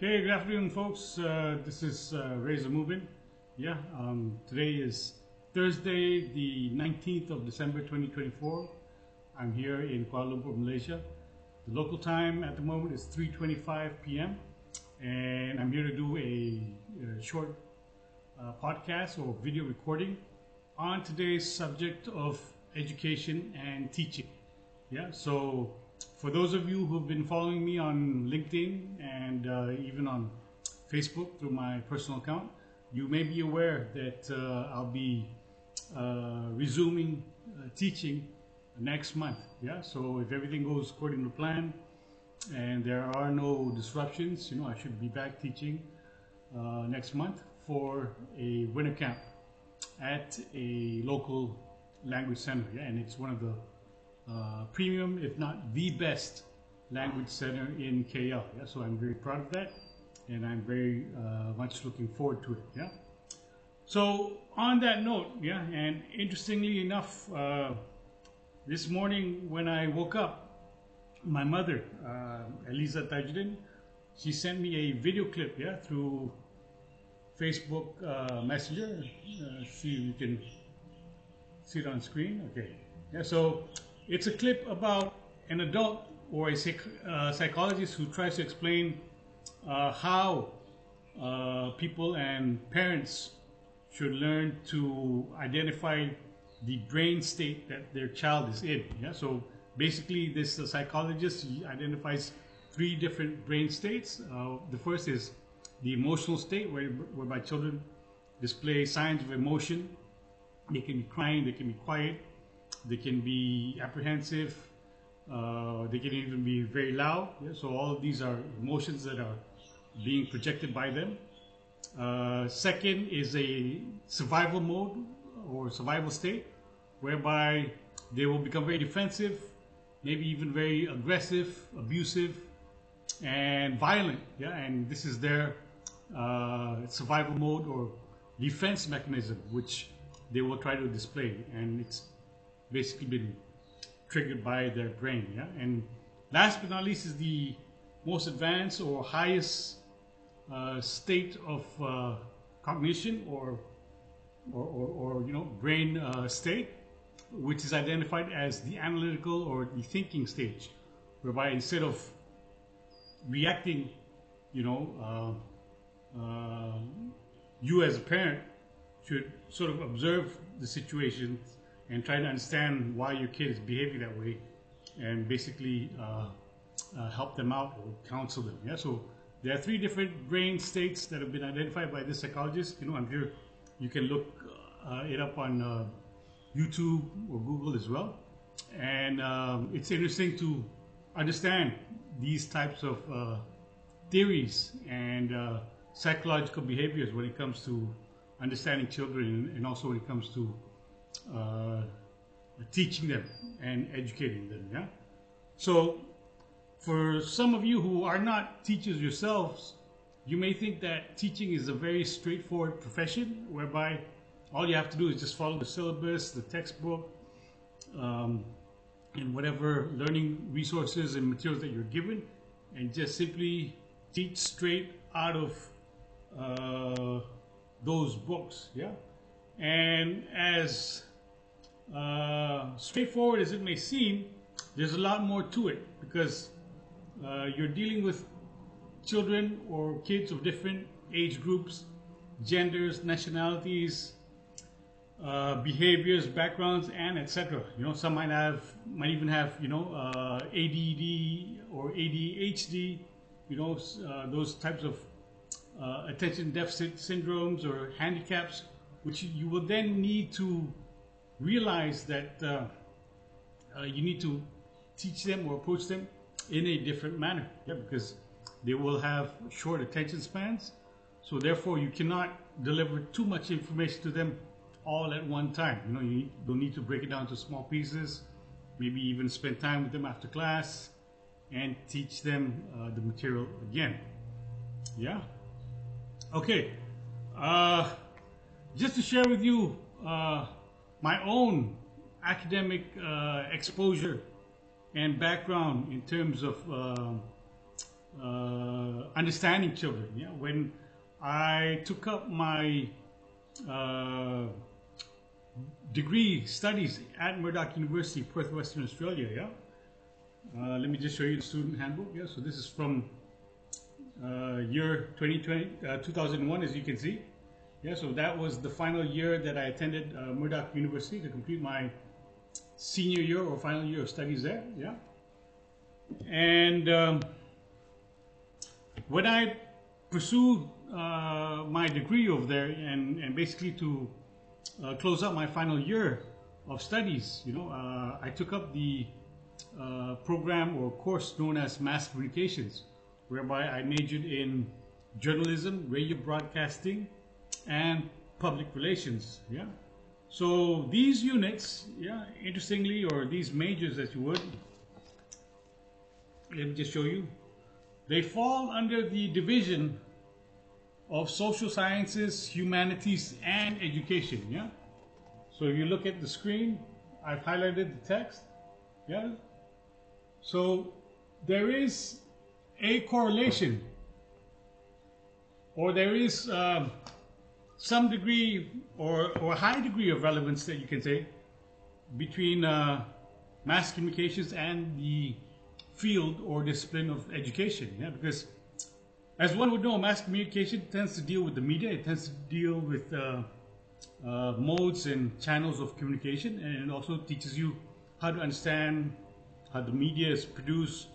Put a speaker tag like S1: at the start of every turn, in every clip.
S1: Hey, good afternoon, folks. This is Razor Moving. Today is Thursday, the 19th of December 2024. I'm here in Kuala Lumpur, Malaysia. The local time at the moment is 3:25 p.m. and I'm here to do a short podcast or video recording on today's subject of education and teaching. So for those of you who've been following me on LinkedIn and even on Facebook through my personal account, you may be aware that I'll be resuming teaching next month. So if everything goes according to plan and there are no disruptions, I should be back teaching next month for a winter camp at a local language center. And it's one of the premium, if not the best, language center in KL. So I'm very proud of that, and I'm very much looking forward to it. So on that note, and interestingly enough, this morning when I woke up, my mother, Eliza Tajuddin, she sent me a video clip through Facebook Messenger. See if you can see it on screen. Okay. So it's a clip about an adult or a psychologist who tries to explain how people and parents should learn to identify the brain state that their child is in. So basically, this psychologist identifies three different brain states. The first is the emotional state, whereby children display signs of emotion. They can be crying, they can be quiet, they can be apprehensive, they can even be very loud. So all of these are emotions that are being projected by them. Second is a survival mode or survival state, whereby they will become very defensive, maybe even very aggressive, abusive, and violent. And this is their survival mode or defense mechanism, which they will try to display, and it's basically been triggered by their brain. And last but not least is the most advanced or highest state of cognition or brain state, which is identified as the analytical or the thinking stage, whereby instead of reacting, you as a parent should sort of observe the situation and try to understand why your kid is behaving that way, and basically help them out or counsel them. So there are three different brain states that have been identified by this psychologist. I'm sure you can look it up on YouTube or Google as well. And it's interesting to understand these types of theories and psychological behaviors when it comes to understanding children, and also when it comes to teaching them and educating them. So for some of you who are not teachers yourselves, you may think that teaching is a very straightforward profession, whereby all you have to do is just follow the syllabus, the textbook, and whatever learning resources and materials that you're given, and just simply teach straight out of those books. And as straightforward as it may seem, there's a lot more to it, because you're dealing with children or kids of different age groups, genders, nationalities, behaviors, backgrounds, and etc. Some might even have ADD or ADHD, those types of attention deficit syndromes or handicaps, which you will then need to realize that you need to teach them or approach them in a different manner, because they will have short attention spans. So therefore, you cannot deliver too much information to them all at one time. You'll need to break it down to small pieces, maybe even spend time with them after class and teach them the material again. Okay. Just to share with you my own academic exposure and background in terms of understanding children. Yeah, when I took up my degree studies at Murdoch University, Perth, Western Australia. Yeah, let me just show you the student handbook. Yeah, so this is from year 2001, as you can see. Yeah, so that was the final year that I attended Murdoch University to complete my senior year or final year of studies there. Yeah, and when I pursued my degree over there, and basically to close out my final year of studies, I took up the program or course known as Mass Communications, whereby I majored in journalism, radio broadcasting, and public relations. Yeah. So these units, yeah, interestingly, or these majors, as you would, let me just show you. They fall under the division of social sciences, humanities, and education. Yeah. So if you look at the screen, I've highlighted the text. Yeah. So there is a correlation, or there is some degree or a high degree of relevance that you can say between mass communications and the field or discipline of education. Yeah, because as one would know, mass communication tends to deal with the media. It tends to deal with modes and channels of communication, and it also teaches you how to understand how the media is produced,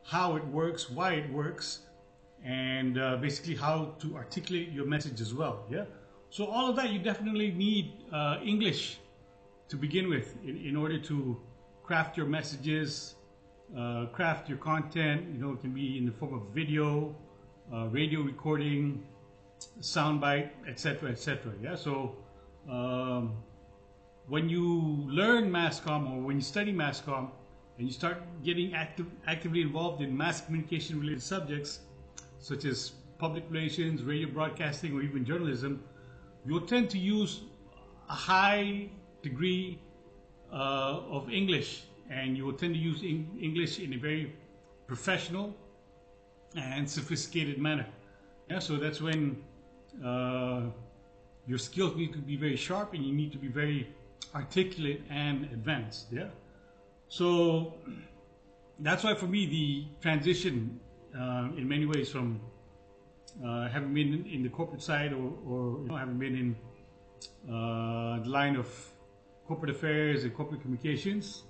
S1: how it works, why it works, and basically how to articulate your message as well. Yeah. So all of that, you definitely need English to begin with in order to craft your messages, craft your content. It can be in the form of video, radio recording, soundbite, etc., etc. Yeah. So when you learn mass comm, or when you study mass comm, and you start getting actively involved in mass communication related subjects such as public relations, radio broadcasting, or even journalism, you'll tend to use a high degree of English, and you will tend to use English in a very professional and sophisticated manner. Yeah, so that's when your skills need to be very sharp, and you need to be very articulate and advanced. Yeah. So that's why for me the transition in many ways from having been in the corporate side or having been in the line of corporate affairs and corporate communications,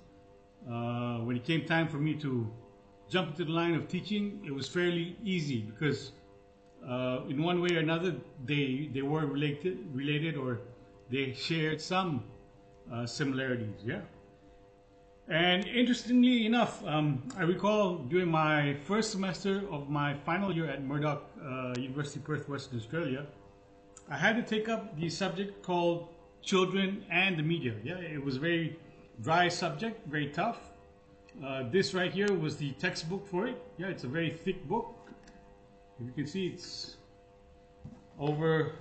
S1: when it came time for me to jump into the line of teaching, it was fairly easy because in one way or another they were related or they shared some similarities. Yeah. And interestingly enough, I recall during my first semester of my final year at Murdoch University, Perth, Western Australia, I had to take up the subject called Children and the Media. Yeah, it was a very dry subject, very tough. This right here was the textbook for it. Yeah, it's a very thick book. If you can see, it's over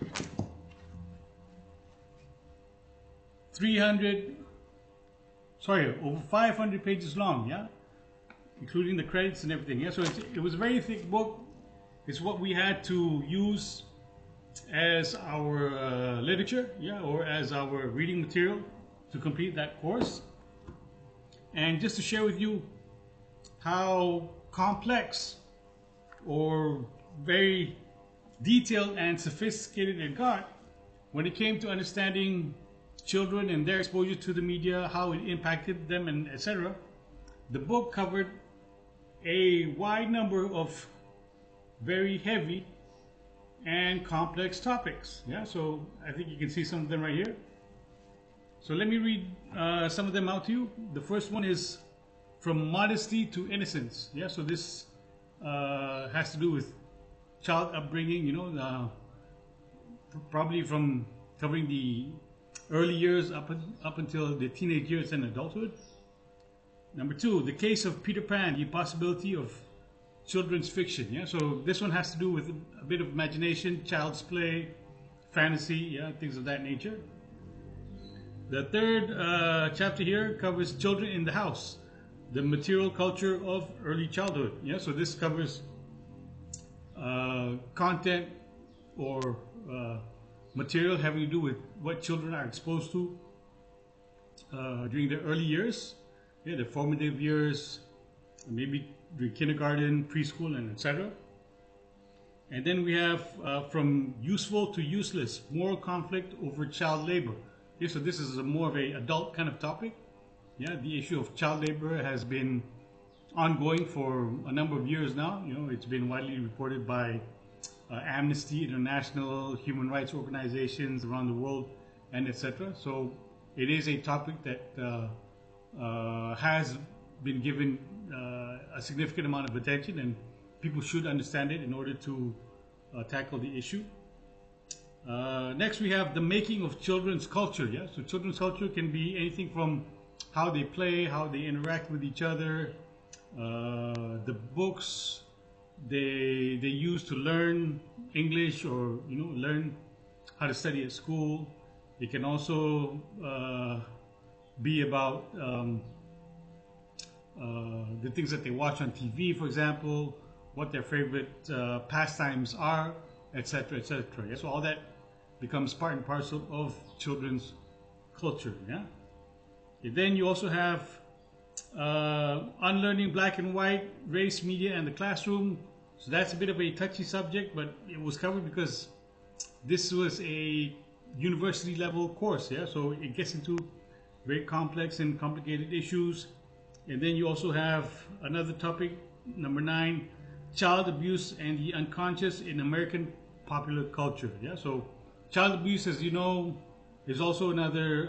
S1: 500 pages long, yeah, including the credits and everything. Yeah, so it was a very thick book. It's what we had to use as our literature, yeah, or as our reading material to complete that course. And just to share with you how complex or very detailed and sophisticated it got when it came to understanding children and their exposure to the media, how it impacted them, and etc. The book covered a wide number of very heavy and complex topics. Yeah, so I think you can see some of them right here. So let me read some of them out to you. The first one is From Modesty to Innocence. Yeah, so this has to do with child upbringing, probably from covering the early years up until the teenage years and adulthood. Number two, The Case of Peter Pan, the Possibility of Children's Fiction. Yeah, so this one has to do with a bit of imagination, child's play, fantasy, yeah, things of that nature. The third chapter here covers Children in the House, the Material Culture of Early Childhood. Yeah, so this covers content or material having to do with what children are exposed to during their early years, yeah, their formative years, maybe during kindergarten, preschool, and etc. And then we have from useful to useless, moral conflict over child labor. Okay, so this is more of a adult kind of topic. Yeah, the issue of child labor has been ongoing for a number of years now. You know, it's been widely reported by Amnesty International, human rights organizations around the world, and etc. So it is a topic that has been given a significant amount of attention, and people should understand it in order to tackle the issue. Next, we have the making of children's culture. Yeah, so children's culture can be anything from how they play, how they interact with each other, the books they use to learn English, or learn how to study at school. It can also be about the things that they watch on TV, for example, what their favorite pastimes are, etc., etc. Yeah? So all that becomes part and parcel of children's culture. Yeah. And then you also have unlearning black and white, race, media, and the classroom. So that's a bit of a touchy subject, but it was covered because this was a university level course. Yeah. So it gets into very complex and complicated issues. And then you also have another topic, number 9, child abuse and the unconscious in American popular culture. Yeah, so child abuse, as you know, is also another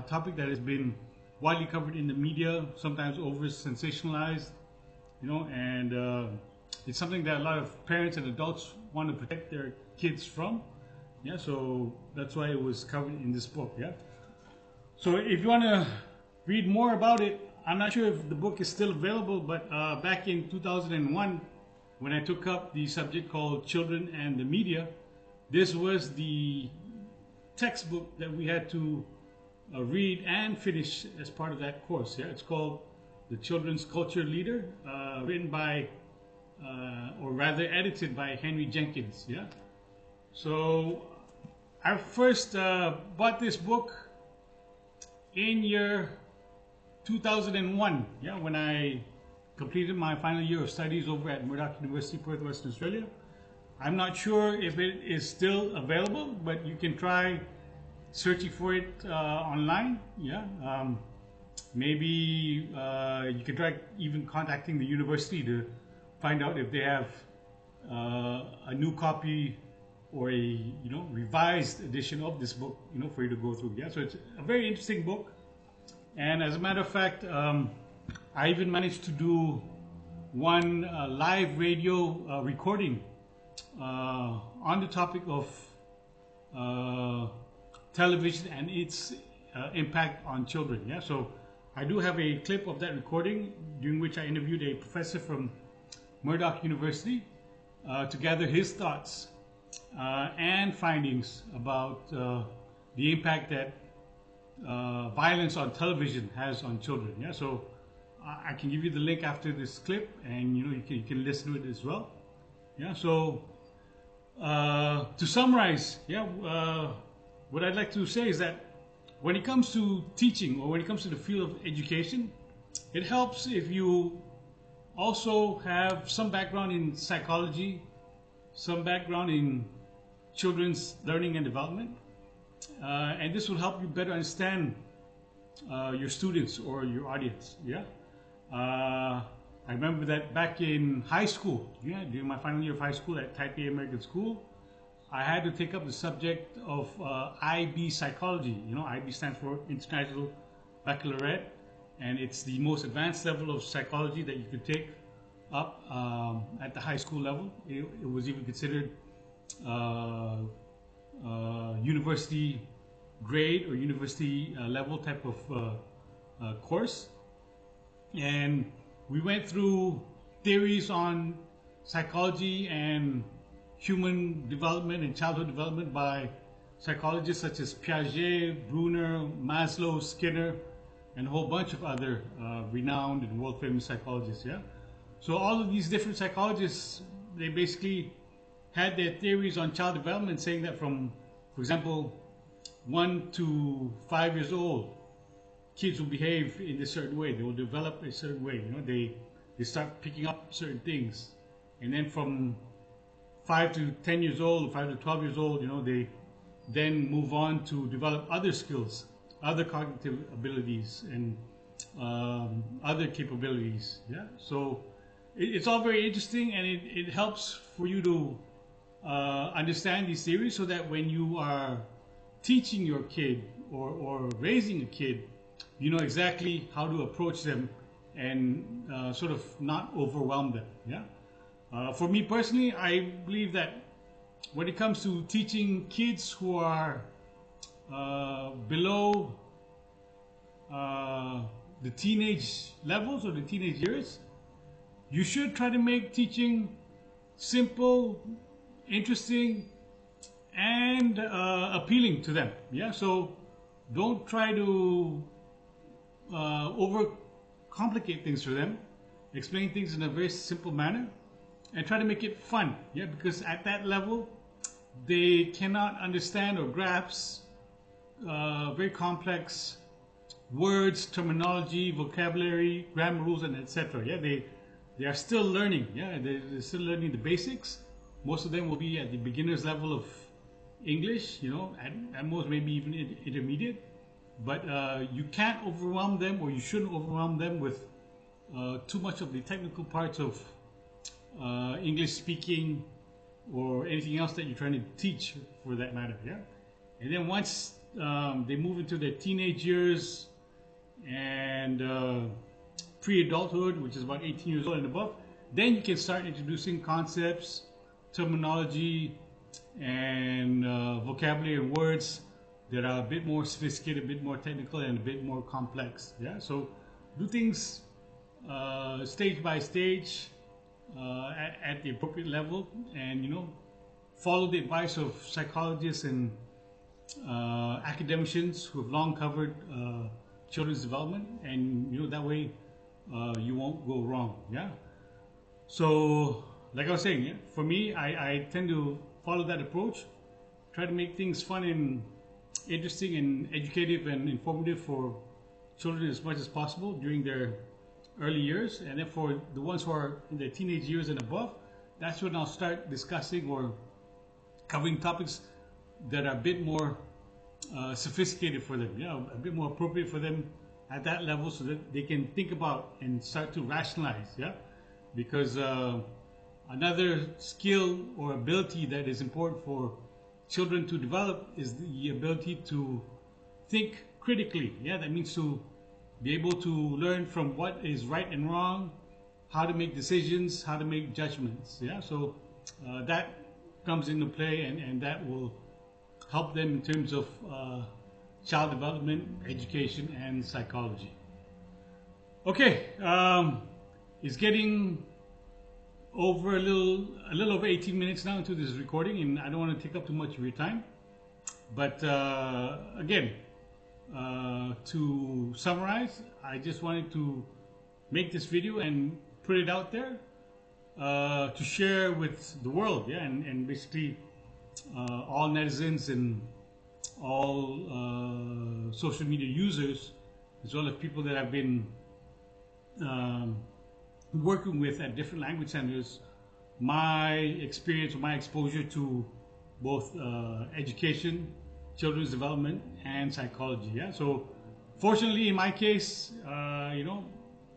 S1: topic that has been widely covered in the media, sometimes over sensationalized, and it's something that a lot of parents and adults want to protect their kids from. Yeah, so that's why it was covered in this book. Yeah, so if you want to read more about it, I'm not sure if the book is still available, but back in 2001, when I took up the subject called Children and the Media, this was the textbook that we had to read and finish as part of that course. Yeah, it's called The Children's Culture Leader, written by, or rather edited by Henry Jenkins. Yeah, so I first bought this book in year 2001, yeah, when I completed my final year of studies over at Murdoch University, Perth, Western Australia. I'm not sure if it is still available, but you can try searching for it online. Yeah, maybe you can try even contacting the university to find out if they have a new copy or a revised edition of this book, for you to go through. Yeah, so it's a very interesting book. And as a matter of fact, I even managed to do one live radio recording on the topic of television and its impact on children. Yeah, so I do have a clip of that recording during which I interviewed a professor from Murdoch University to gather his thoughts and findings about the impact that violence on television has on children. Yeah, so I can give you the link after this clip, and you can listen to it as well. Yeah, so to summarize, yeah, what I'd like to say is that when it comes to teaching, or when it comes to the field of education, it helps if you also have some background in psychology, some background in children's learning and development. And this will help you better understand your students or your audience. Yeah, I remember that back in high school, yeah, during my final year of high school at Taipei American School, I had to take up the subject of IB psychology. IB stands for International Baccalaureate, and it's the most advanced level of psychology that you could take up at the high school level. It was even considered university grade or university level type of course. And we went through theories on psychology and human development and childhood development by psychologists such as Piaget, Bruner, Maslow, Skinner, and a whole bunch of other renowned and world famous psychologists. Yeah, so all of these different psychologists, they basically had their theories on child development, saying that from, for example, 1 to 5 years old, kids will behave in a certain way. They will develop a certain way. They start picking up certain things, and then from 5 to 10 years old, 5 to 12 years old, they then move on to develop other skills, other cognitive abilities, and other capabilities. Yeah, so it's all very interesting, and it helps for you to understand these theories, so that when you are teaching your kid or raising a kid, you know exactly how to approach them and sort of not overwhelm them. Yeah. For me personally, I believe that when it comes to teaching kids who are below the teenage levels or the teenage years, you should try to make teaching simple, interesting, and appealing to them. Yeah, so don't try to overcomplicate things for them. Explain things in a very simple manner, and try to make it fun. Yeah, because at that level, they cannot understand or grasp very complex words, terminology, vocabulary, grammar rules, and etc. Yeah, they are still learning. Yeah, they're still learning the basics. Most of them will be at the beginner's level of English, at most maybe even intermediate. But you can't overwhelm them, or you shouldn't overwhelm them with too much of the technical parts of English speaking or anything else that you're trying to teach, for that matter. Yeah, and then once they move into their teenage years and pre-adulthood, which is about 18 years old and above, then you can start introducing concepts, terminology, and vocabulary and words that are a bit more sophisticated, a bit more technical, and a bit more complex. Yeah, so do things stage by stage at the appropriate level, and follow the advice of psychologists and academicians who have long covered children's development, and that way you won't go wrong. Yeah. So, like I was saying, yeah, for me, I tend to follow that approach. Try to make things fun and interesting and educative and informative for children as much as possible during their early years. And then for the ones who are in their teenage years and above, that's when I'll start discussing or covering topics that are a bit more sophisticated for them, a bit more appropriate for them at that level, so that they can think about and start to rationalize. Yeah, because another skill or ability that is important for children to develop is the ability to think critically. Yeah, that means to be able to learn from what is right and wrong, how to make decisions, how to make judgments. Yeah, so that comes into play, and that will help them in terms of child development, education, and psychology. Okay, it's getting over a little over 18 minutes now into this recording, and I don't want to take up too much of your time. But again, to summarize, I just wanted to make this video and put it out there to share with the world, yeah, and basically all netizens and all social media users, as well as people that I've been working with at different language centers, my experience or my exposure to both education, children's development, and psychology. Yeah. So, fortunately, in my case,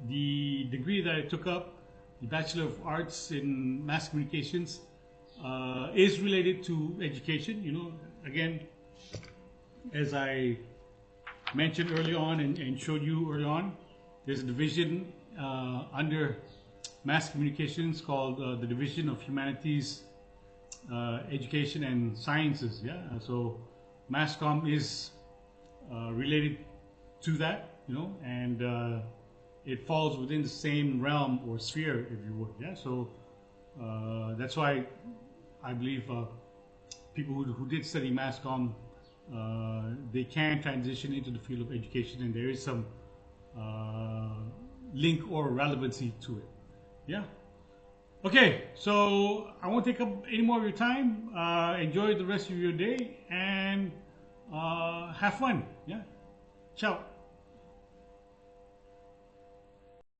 S1: the degree that I took up, the Bachelor of Arts in Mass Communications, is related to education. Again, as I mentioned early on and showed you early on, there's a division under Mass Communications called the Division of Humanities, Education, and Sciences. Yeah, so MassCom is related to that, and it falls within the same realm or sphere, if you would. Yeah, so that's why I believe people who did study MassCom, they can transition into the field of education, and there is some link or relevancy to it. Yeah. Okay, so I won't take up any more of your time. Enjoy the rest of your day and have fun. Yeah. Ciao.